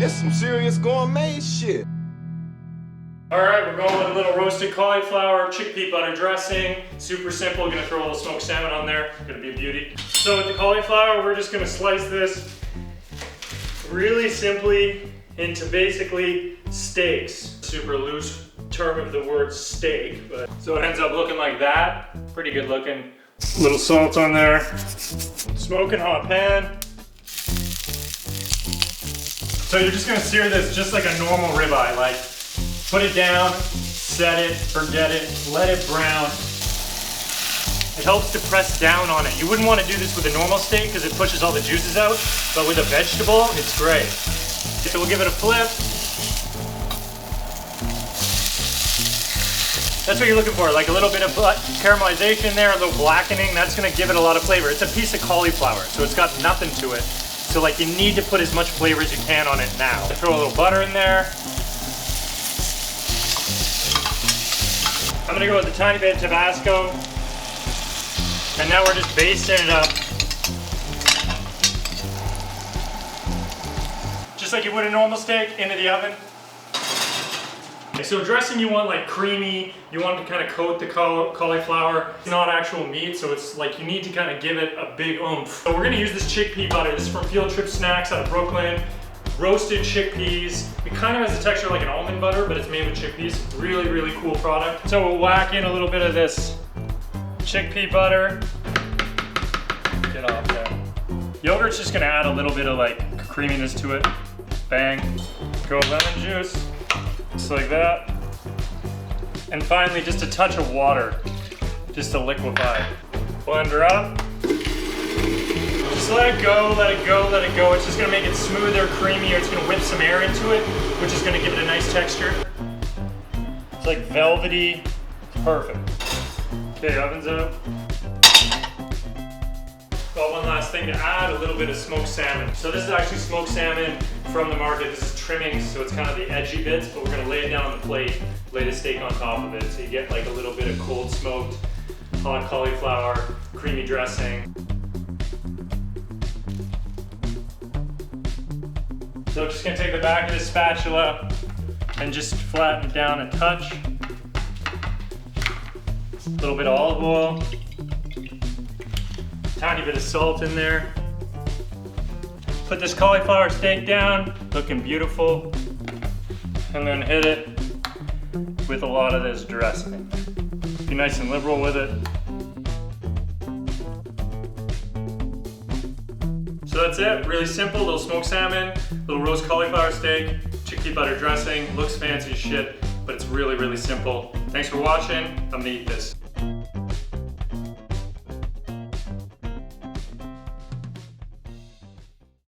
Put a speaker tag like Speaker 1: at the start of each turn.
Speaker 1: It's some serious gourmet shit.
Speaker 2: All right, we're going with a little roasted cauliflower, chickpea butter dressing. Super simple, gonna throw a little smoked salmon on there. Gonna be a beauty. So with the cauliflower, we're just gonna slice this really simply into basically steaks. Super loose term of the word steak, but so it ends up looking like that. Pretty good looking. A little salt on there. Smoking hot pan. So you're just gonna sear this just like a normal ribeye, like put it down, set it, forget it, let it brown. It helps to press down on it. You wouldn't want to do this with a normal steak because it pushes all the juices out, but with a vegetable, it's great. So we'll give it a flip. That's what you're looking for, like a little bit of caramelization there, a little blackening. That's gonna give it a lot of flavor. It's a piece of cauliflower, so it's got nothing to it. So like you need to put as much flavor as you can on it now. Throw a little butter in there. I'm gonna go with a tiny bit of Tabasco. And now we're just basting it up. Just like you would a normal steak, into the oven. So dressing you want like creamy, you want to kind of coat the cauliflower. It's not actual meat, so it's like you need to kind of give it a big oomph. So we're gonna use this chickpea butter. This is from Field Trip Snacks out of Brooklyn. Roasted chickpeas. It kind of has a texture like an almond butter, but it's made with chickpeas. Really, really cool product. So we'll whack in a little bit of this chickpea butter. Get off there. Yogurt's just gonna add a little bit of like creaminess to it. Bang. Go lemon juice. Just like that. And finally, just a touch of water, just to liquefy. Blend her up. Just let it go, let it go, let it go. It's just gonna make it smoother, creamier. It's gonna whip some air into it, which is gonna give it a nice texture. It's like velvety, it's perfect. Okay, oven's up. Got one last thing to add, a little bit of smoked salmon. So this is actually smoked salmon from the market. This is trimmings, so it's kind of the edgy bits, but we're gonna lay it down on the plate, lay the steak on top of it, so you get like a little bit of cold smoked, hot cauliflower, creamy dressing. So just gonna take the back of the spatula and just flatten it down a touch. A little bit of olive oil. Tiny bit of salt in there. Put this cauliflower steak down, looking beautiful. And then hit it with a lot of this dressing. Be nice and liberal with it. So that's it, really simple, little smoked salmon, little roast cauliflower steak, chickpea butter dressing, looks fancy as shit, but it's really, really simple. Thanks for watching, I'm gonna eat this.